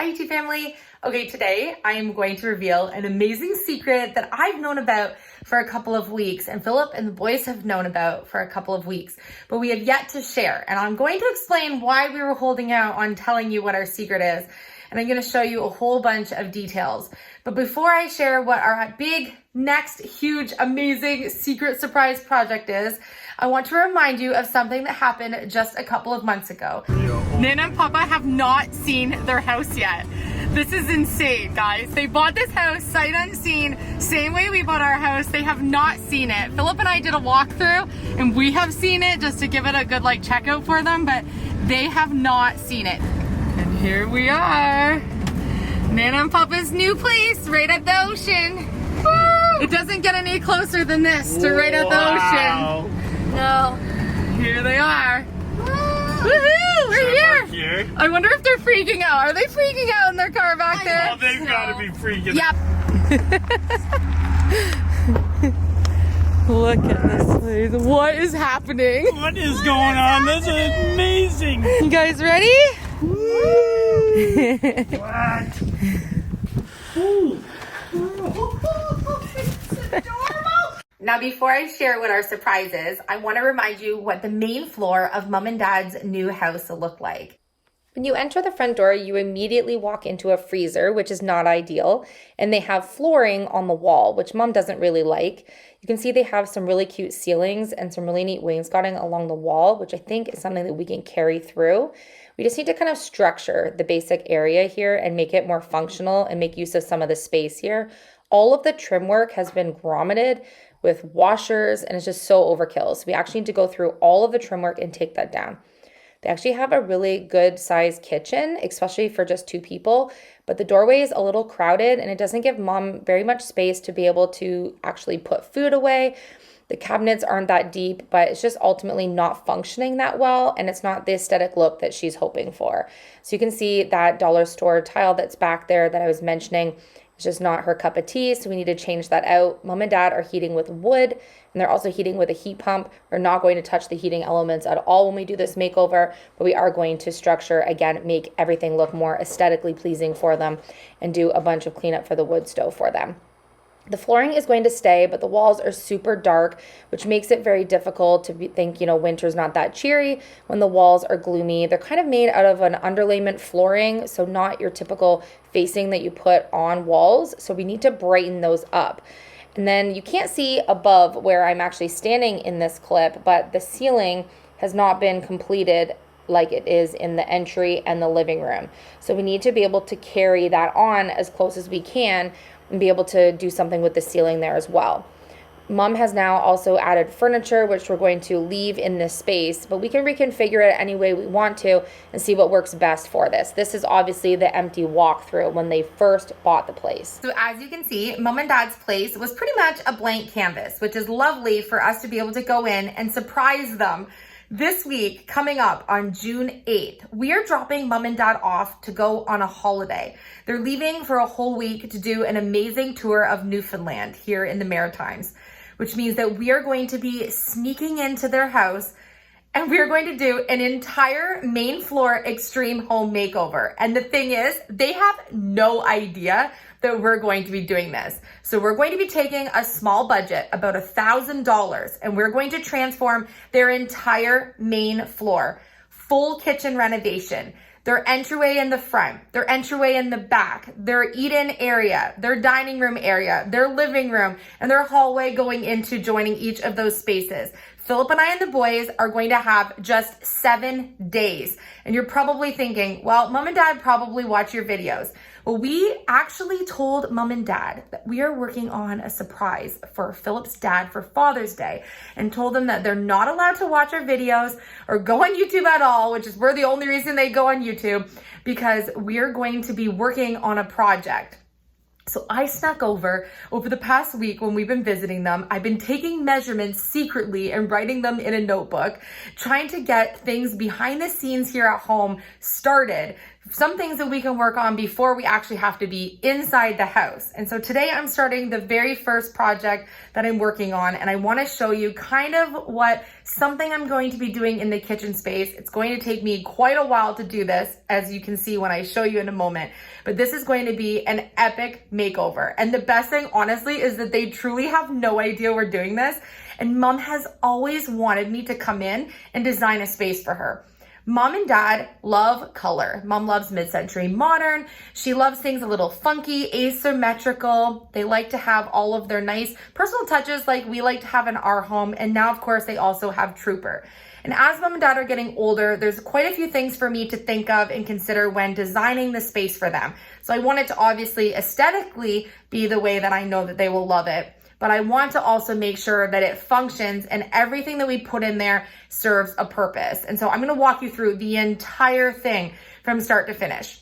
Hi YouTube family. Okay, today I am going to reveal an amazing secret that I've known about for a couple of weeks and Philip and the boys have known about for a couple of weeks, but we have yet to share. And I'm going to explain why we were holding out on telling you what our secret is. And I'm going to show you a whole bunch of details. But before I share what our big, next, huge, amazing secret surprise project is, I want to remind you of something that happened just a couple of months ago. Nana and Papa have not seen their house yet. This is insane, guys. They bought this house sight unseen, same way we bought our house. They have not seen it. Philip and I did a walkthrough and we have seen it just to give it a good checkout for them, but they have not seen it. And here we are. Nana and Papa's new place right at the ocean. Woo! It doesn't get any closer than this to right at the ocean. No. Here they are. Woohoo! We're here. I wonder if they're freaking out. Are they freaking out in their car back there? Oh, they've got to be freaking out. Yep. Look at this place. What is happening? What is going on? This is amazing. You guys ready? What? Now, before I share what our surprise is, I want to remind you what the main floor of Mom and Dad's new house looked like. When you enter the front door, you immediately walk into a freezer, which is not ideal, and they have flooring on the wall, which Mom doesn't really like. You can see they have some really cute ceilings and some really neat wainscoting along the wall, which I think is something that we can carry through. We just need to kind of structure the basic area here and make it more functional and make use of some of the space here. All of the trim work has been grommeted with washers and it's just so overkill. So we actually need to go through all of the trim work and take that down. They actually have a really good sized kitchen, especially for just two people, but the doorway is a little crowded and it doesn't give Mom very much space to be able to actually put food away. The cabinets aren't that deep, but it's just ultimately not functioning that well, and it's not the aesthetic look that she's hoping for. So you can see that dollar store tile that's back there that I was mentioning. It's just not her cup of tea, so we need to change that out. Mom and Dad are heating with wood, and they're also heating with a heat pump. We're not going to touch the heating elements at all when we do this makeover, but we are going to structure, again, make everything look more aesthetically pleasing for them and do a bunch of cleanup for the wood stove for them. The flooring is going to stay, but the walls are super dark, which makes it very difficult to think, winter's not that cheery when the walls are gloomy. They're kind of made out of an underlayment flooring, so not your typical facing that you put on walls. So we need to brighten those up. And then you can't see above where I'm actually standing in this clip, but the ceiling has not been completed like it is in the entry and the living room. So we need to be able to carry that on as close as we can and be able to do something with the ceiling there as well. Mom has now also added furniture, which we're going to leave in this space, but we can reconfigure it any way we want to and see what works best for this. This is obviously the empty walkthrough when they first bought the place. So as you can see, Mom and Dad's place was pretty much a blank canvas, which is lovely for us to be able to go in and surprise them. This week, coming up on June 8th, we are dropping Mom and Dad off to go on a holiday. They're leaving for a whole week to do an amazing tour of Newfoundland here in the Maritimes, which means that we are going to be sneaking into their house and we are going to do an entire main floor extreme home makeover. And the thing is, they have no idea that we're going to be doing this. So we're going to be taking a small budget, about $1,000, and we're going to transform their entire main floor, full kitchen renovation, their entryway in the front, their entryway in the back, their eat-in area, their dining room area, their living room, and their hallway going into joining each of those spaces. Philip and I and the boys are going to have just 7 days. And you're probably thinking, well, Mom and Dad probably watch your videos. Well, we actually told Mom and Dad that we are working on a surprise for Philip's dad for Father's Day and told them that they're not allowed to watch our videos or go on YouTube at all, which is we're the only reason they go on YouTube, because we're going to be working on a project. So I snuck over the past week when we've been visiting them. I've been taking measurements secretly and writing them in a notebook, trying to get things behind the scenes here at home started some things that we can work on before we actually have to be inside the house. And so today I'm starting the very first project that I'm working on, and I want to show you kind of something I'm going to be doing in the kitchen space. It's going to take me quite a while to do this, as you can see when I show you in a moment, but this is going to be an epic makeover. And the best thing, honestly, is that they truly have no idea we're doing this. And Mom has always wanted me to come in and design a space for her. Mom and Dad love color. Mom loves mid-century modern. She loves things a little funky, asymmetrical. They like to have all of their nice personal touches like we like to have in our home. And now, of course, they also have Trooper. And as Mom and Dad are getting older, there's quite a few things for me to think of and consider when designing the space for them. So I want it to obviously aesthetically be the way that I know that they will love it. But I want to also make sure that it functions and everything that we put in there serves a purpose. And so I'm going to walk you through the entire thing from start to finish.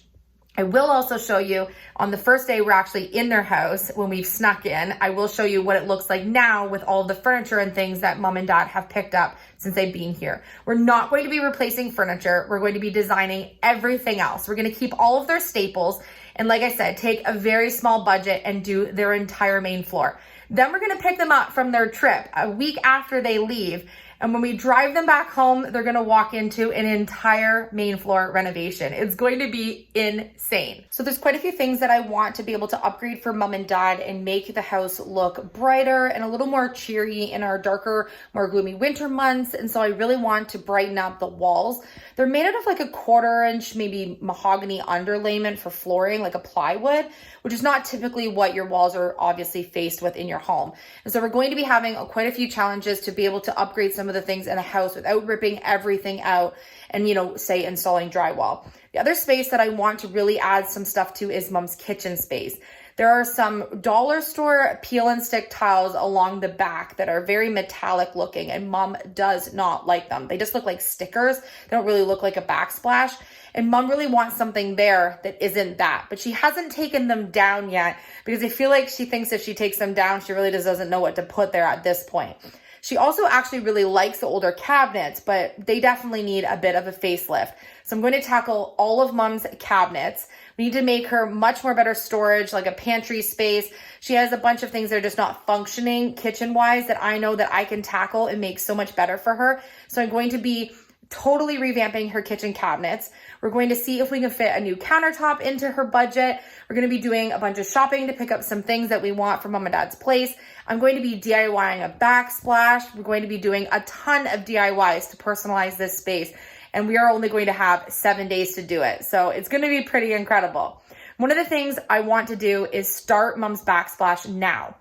I will also show you on the first day we're actually in their house when we've snuck in. I will show you what it looks like now with all the furniture and things that Mom and Dad have picked up since they've been here. We're not going to be replacing furniture. We're going to be designing everything else. We're going to keep all of their staples. And like I said, take a very small budget and do their entire main floor. Then we're going to pick them up from their trip a week after they leave. And when we drive them back home, they're going to walk into an entire main floor renovation. It's going to be insane. So there's quite a few things that I want to be able to upgrade for Mom and Dad and make the house look brighter and a little more cheery in our darker, more gloomy winter months. And so I really want to brighten up the walls. They're made out of like a 1/4 inch, maybe mahogany underlayment for flooring, like a plywood, which is not typically what your walls are obviously faced with in your home. And so we're going to be having quite a few challenges to be able to upgrade some of the things in a house without ripping everything out and, say installing drywall. The other space that I want to really add some stuff to is Mom's kitchen space. There are some dollar store peel and stick tiles along the back that are very metallic looking, and Mom does not like them. They just look like stickers. They don't really look like a backsplash. And Mom really wants something there that isn't that, but she hasn't taken them down yet because I feel like she thinks if she takes them down, she really just doesn't know what to put there at this point. She also actually really likes the older cabinets, but they definitely need a bit of a facelift. So I'm going to tackle all of Mom's cabinets. We need to make her much more better storage, like a pantry space. She has a bunch of things that are just not functioning kitchen-wise that I know that I can tackle and make so much better for her. So I'm going to be totally revamping her kitchen cabinets. We're going to see if we can fit a new countertop into her budget. We're going to be doing a bunch of shopping to pick up some things that we want from Mom and Dad's place. I'm going to be DIYing a backsplash. We're going to be doing a ton of DIYs to personalize this space. And we are only going to have 7 days to do it. So it's going to be pretty incredible. One of the things I want to do is start Mom's backsplash now.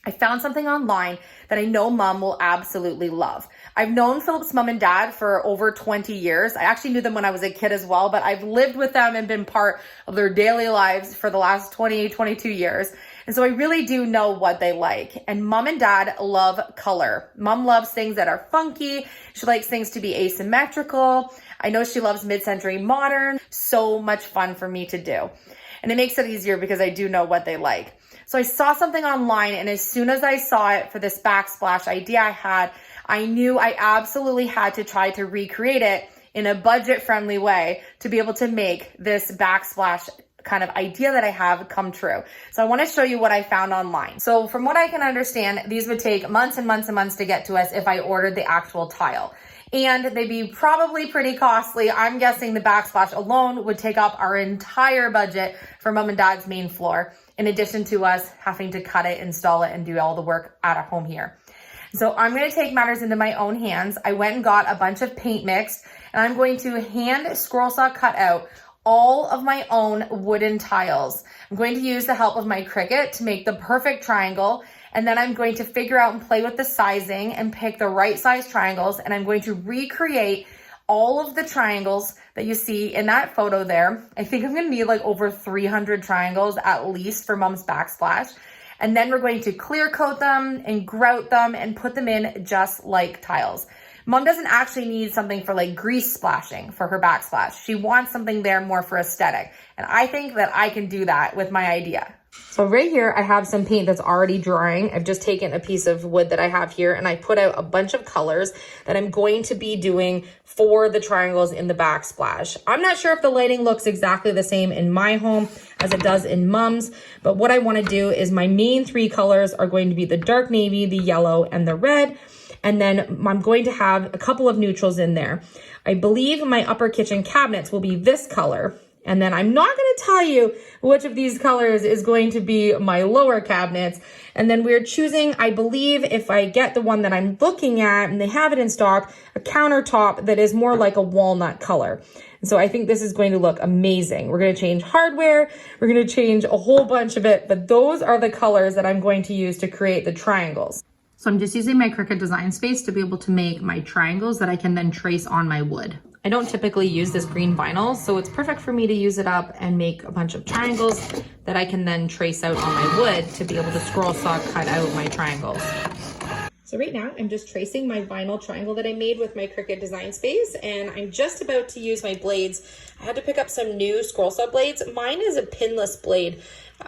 I found something online that I know Mom will absolutely love. I've known Philip's mom and dad for over 20 years. I actually knew them when I was a kid as well, but I've lived with them and been part of their daily lives for the last 22 years. And so I really do know what they like. And Mom and Dad love color. Mom loves things that are funky. She likes things to be asymmetrical. I know she loves mid-century modern. So much fun for me to do. And it makes it easier because I do know what they like. So I saw something online, and as soon as I saw it for this backsplash idea I knew I absolutely had to try to recreate it in a budget-friendly way to be able to make this backsplash kind of idea that I have come true. So I want to show you what I found online. So from what I can understand, these would take months and months and months to get to us if I ordered the actual tile. And they'd be probably pretty costly. I'm guessing the backsplash alone would take up our entire budget for Mom and Dad's main floor, in addition to us having to cut it, install it, and do all the work at our home here. So I'm going to take matters into my own hands. I went and got a bunch of paint mix, and I'm going to hand scroll saw cut out all of my own wooden tiles. I'm going to use the help of my Cricut to make the perfect triangle, and then I'm going to figure out and play with the sizing and pick the right size triangles, and I'm going to recreate all of the triangles that you see in that photo there. I think I'm going to need like over 300 triangles at least for Mom's backsplash. And then we're going to clear coat them and grout them and put them in just like tiles. Mom doesn't actually need something for like grease splashing for her backsplash. She wants something there more for aesthetic. And I think that I can do that with my idea. So right here, I have some paint that's already drying. I've just taken a piece of wood that I have here and I put out a bunch of colors that I'm going to be doing for the triangles in the backsplash. I'm not sure if the lighting looks exactly the same in my home as it does in Mom's, but what I want to do is my main 3 colors are going to be the dark navy, the yellow, and the red. And then I'm going to have a couple of neutrals in there. I believe my upper kitchen cabinets will be this color. And then I'm not going to tell you which of these colors is going to be my lower cabinets. And then we're choosing, I believe, if I get the one that I'm looking at and they have it in stock, a countertop that is more like a walnut color. And so I think this is going to look amazing. We're going to change hardware. We're going to change a whole bunch of it. But those are the colors that I'm going to use to create the triangles. So I'm just using my Cricut design space to be able to make my triangles that I can then trace on my wood. I don't typically use this green vinyl, so it's perfect for me to use it up and make a bunch of triangles that I can then trace out on my wood to be able to scroll saw cut out my triangles. So right now I'm just tracing my vinyl triangle that I made with my Cricut design space, and I'm just about to use my blades. I had to pick up some new scroll saw blades. Mine is a pinless blade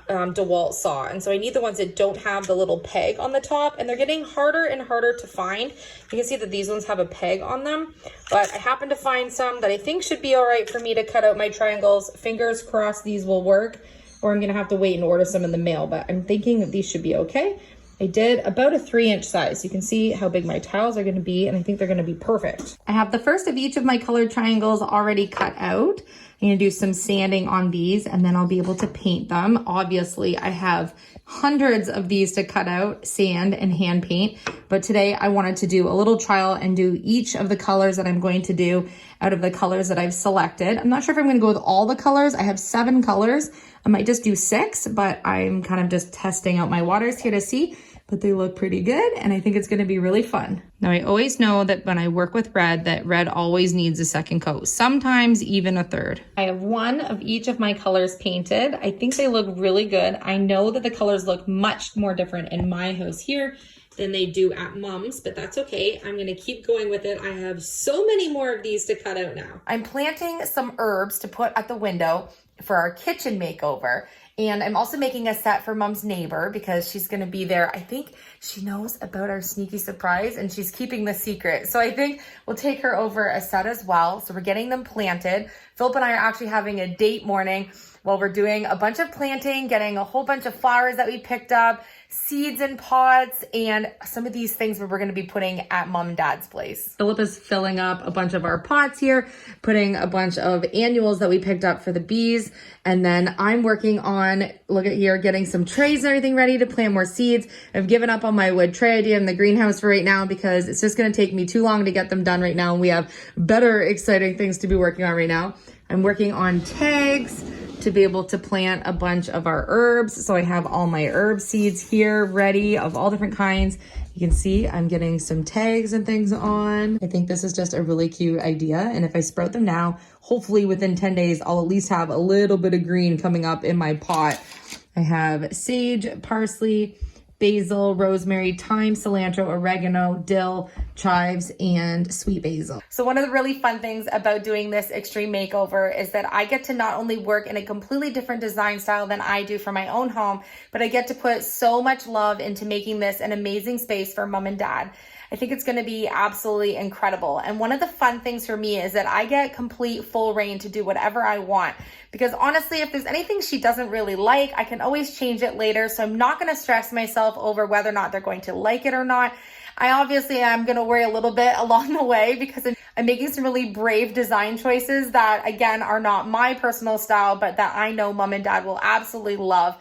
DeWalt saw, and so I need the ones that don't have the little peg on the top, and they're getting harder and harder to find. You can see that these ones have a peg on them, but I happen to find some that I think should be all right for me to cut out my triangles. Fingers crossed these will work, or I'm gonna have to wait and order some in the mail, but I'm thinking that these should be okay. I did about a 3-inch size. You can see how big my tiles are going to be, and I think they're going to be perfect. I have the first of each of my colored triangles already cut out. I'm going to do some sanding on these, and then I'll be able to paint them. Obviously, I have hundreds of these to cut out, sand and hand paint, but today I wanted to do a little trial and do each of the colors that I'm going to do out of the colors that I've selected. I'm not sure if I'm going to go with all the colors. I have 7 colors. I might just do 6, but I'm kind of just testing out my waters here to see, but they look pretty good, and I think it's going to be really fun. Now, I always know that when I work with red, that red always needs a second coat, sometimes even a third. I have 1 of each of my colors painted. I think they look really good. I know that the colors look much more different in my house here than they do at Mom's, but that's okay. I'm gonna keep going with it. I have so many more of these to cut out now. I'm planting some herbs to put at the window for our kitchen makeover. And I'm also making a set for Mom's neighbor because she's gonna be there. I think she knows about our sneaky surprise and she's keeping the secret. So I think we'll take her over a set as well. So we're getting them planted. Philip and I are actually having a date morning while we're doing a bunch of planting, getting a whole bunch of flowers that we picked up, seeds in pots, and some of these things we're going to be putting at Mom and Dad's place. Philip is filling up a bunch of our pots here, putting a bunch of annuals that we picked up for the bees, and then I'm working on, look at here, getting some trays and everything ready to plant more seeds. I've given up on my wood tray idea in the greenhouse for right now because it's just going to take me too long to get them done right now, and we have better exciting things to be working on right now. I'm working on tags to be able to plant a bunch of our herbs. So I have all my herb seeds here ready of all different kinds. You can see I'm getting some tags and things on. I think this is just a really cute idea. And if I sprout them now, hopefully within 10 days, I'll at least have a little bit of green coming up in my pot. I have sage, parsley, basil, rosemary, thyme, cilantro, oregano, dill, chives, and sweet basil. So one of the really fun things about doing this extreme makeover is that I get to not only work in a completely different design style than I do for my own home, but I get to put so much love into making this an amazing space for Mom and Dad. I think it's going to be absolutely incredible. And one of the fun things for me is that I get complete full reign to do whatever I want. Because honestly, if there's anything she doesn't really like, I can always change it later. So I'm not going to stress myself over whether or not they're going to like it or not. I obviously am going to worry a little bit along the way because I'm making some really brave design choices that, again, are not my personal style, but that I know Mom and Dad will absolutely love.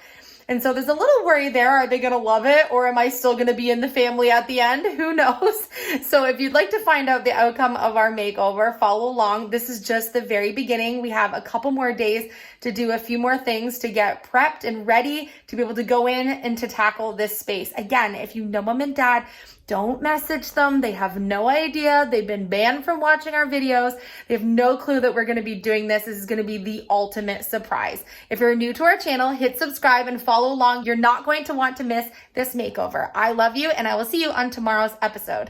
And so there's a little worry there. Are they going to love it, or am I still going to be in the family at the end? Who knows? So if you'd like to find out the outcome of our makeover, follow along. This is just the very beginning. We have a couple more days to do a few more things to get prepped and ready to be able to go in and to tackle this space. Again, if you know Mom and Dad, don't message them. They have no idea. They've been banned from watching our videos. They have no clue that we're going to be doing this. This is going to be the ultimate surprise. If you're new to our channel, hit subscribe and follow along. You're not going to want to miss this makeover. I love you, and I will see you on tomorrow's episode.